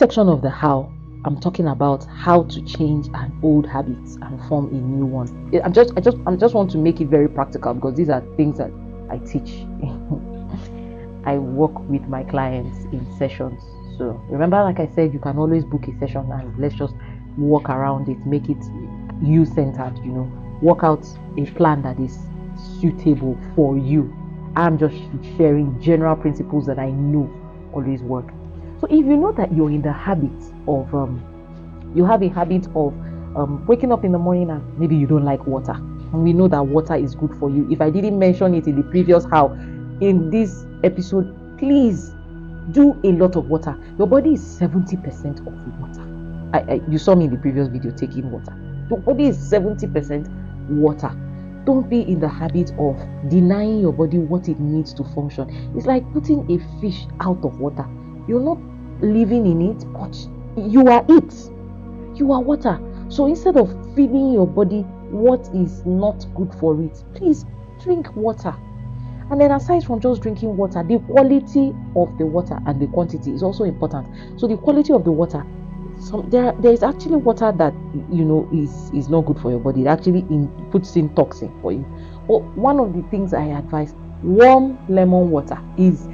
section of the how, I'm talking about how to change an old habit and form a new one. I just want to make it very practical, because these are things that I teach. I work with my clients in sessions. So remember, like I said, you can always book a session and let's just work around it, make it you-centered, work out a plan that is suitable for you. I'm just sharing general principles that I know always work. So if you know that you're in the habit of you have a habit of waking up in the morning and maybe you don't like water, and we know that water is good for you. If I didn't mention it in the previous how, in this episode, please do a lot of water. Your body is 70% of water. You saw me in the previous video taking water. Your body is 70% water. Don't be in the habit of denying your body what it needs to function. It's like putting a fish out of water. You're not living in it, but you are it. You are water. So instead of feeding your body what is not good for it, please drink water. And then aside from just drinking water, the quality of the water and the quantity is also important. So the quality of the water, there is actually water that is not good for your body. It actually puts in toxin for you. But one of the things I advise, warm lemon water is,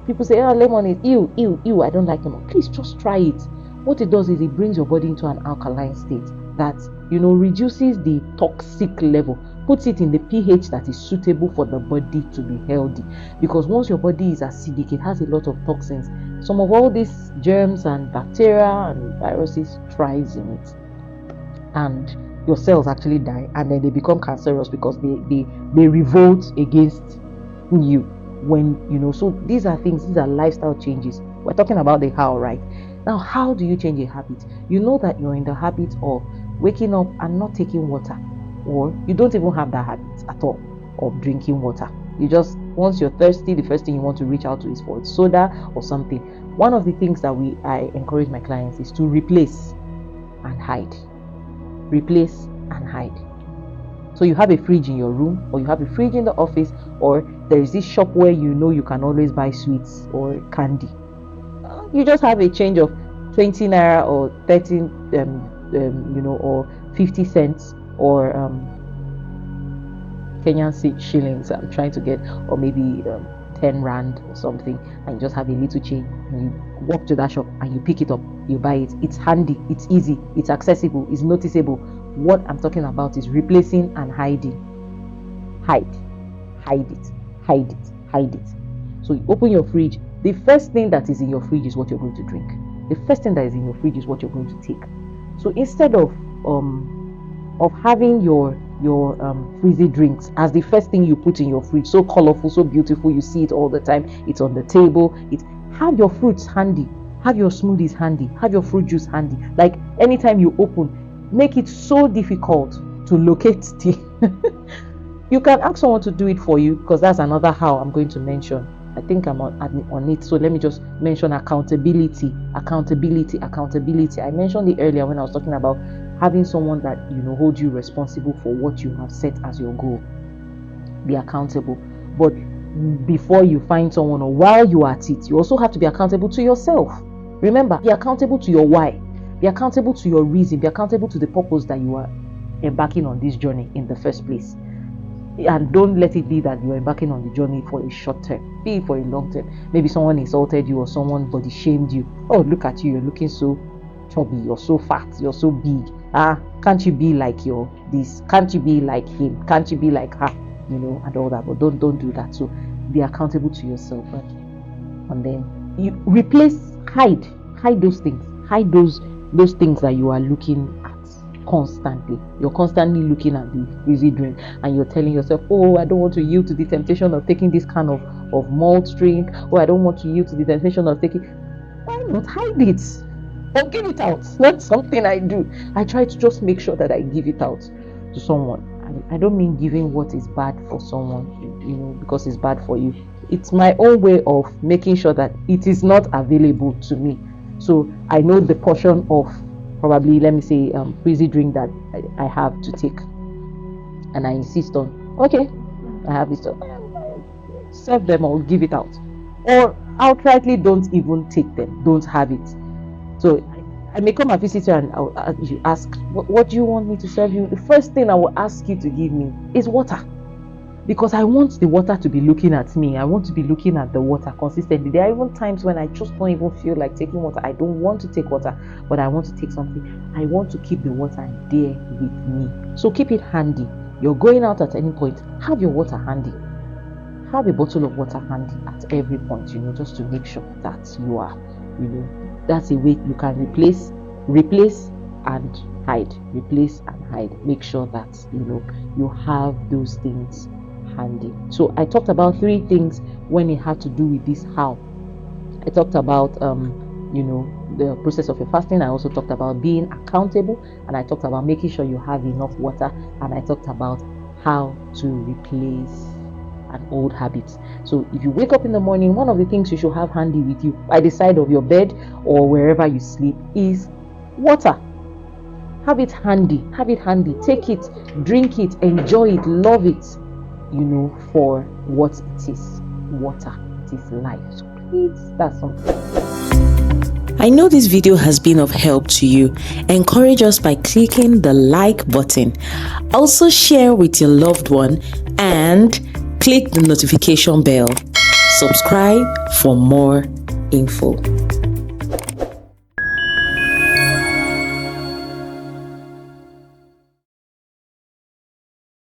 people say, lemon is ew, I don't like lemon. Please just try it. What it does is it brings your body into an alkaline state that reduces the toxic level, puts it in the pH that is suitable for the body to be healthy. Because once your body is acidic, it has a lot of toxins. Some of all these germs and bacteria and viruses thrives in it, and your cells actually die, and then they become cancerous because they revolt against you when so these are lifestyle changes. We're talking about the how, right? Now, how do you change a habit? You know that you're in the habit of waking up and not taking water, or you don't even have that habit at all of drinking water. You just, once you're thirsty, the first thing you want to reach out to is for soda or something. One of the things that I encourage my clients is to replace and hide. Replace and hide. So you have a fridge in your room, or you have a fridge in the office, or there is this shop where you can always buy sweets or candy. You just have a change of 20 naira or 13 or 50 cents or Kenyan shillings I'm trying to get, or maybe 10 rand or something, and you just have a little change, and you walk to that shop and you pick it up, you buy it. It's handy, it's easy, it's accessible, it's noticeable. What I'm talking about is replacing and hiding. Hide it. So you open your fridge. The first thing that is in your fridge is what you're going to drink. The first thing that is in your fridge is what you're going to take. So instead of having your frizzy drinks as the first thing you put in your fridge, so colorful, so beautiful, you see it all the time, it's on the table, have your fruits handy, have your smoothies handy, have your fruit juice handy. Like anytime you open, make it so difficult to locate you can ask someone to do it for you, because that's another how I'm going to mention. I think I'm on it, so let me just mention accountability. I mentioned it earlier when I was talking about having someone that holds you responsible for what you have set as your goal. Be accountable. But before you find someone, or while you are at it, you also have to be accountable to yourself. Remember, be accountable to your why, be accountable to your reason, be accountable to the purpose that you are embarking on this journey in the first place. And don't let it be that you're embarking on the journey for a short term, be it for a long term. Maybe someone insulted you, or someone body shamed you. Oh, look at you, you're looking so chubby, you're so fat, you're so big. Can't you be like this? Can't you be like him? Can't you be like her? And all that. But don't do that. So be accountable to yourself, and then you hide those things. Hide those things that you are looking at constantly. You're constantly looking at the fizzy drink, and you're telling yourself, oh, I don't want to yield to the temptation of taking this kind of malt drink, or I don't want to yield to the temptation of taking. Why not hide it or give it out? That's something I do. I try to just make sure that I give it out to someone. I don't mean giving what is bad for someone, because it's bad for you. It's my own way of making sure that it is not available to me. So I know the portion of, probably, let me say, fizzy drink that I have to take, and I insist on, okay, I have this, serve them or give it out, or outrightly don't even take them, don't have it. So I may come and visit you and you ask, what do you want me to serve you? The first thing I will ask you to give me is water. Because I want the water to be looking at me. I want to be looking at the water consistently. There are even times when I just don't even feel like taking water. I don't want to take water, but I want to take something. I want to keep the water there with me. So keep it handy. You're going out at any point, have your water handy. Have a bottle of water handy at every point, just to make sure that you are, that's a way you can replace and hide. Replace and hide. Make sure that, you have those things handy. So I talked about 3 things when it had to do with this how. I talked about the process of your fasting. I also talked about being accountable, and I talked about making sure you have enough water, and I talked about how to replace an old habit. So if you wake up in the morning, one of the things you should have handy with you by the side of your bed or wherever you sleep is water. Have it handy. Take it, drink it, enjoy it, love it, for what it is. Water, it is life. So please, that's something. I know this video has been of help to you. Encourage us by clicking the like button. Also share with your loved one and click the notification bell. Subscribe for more info.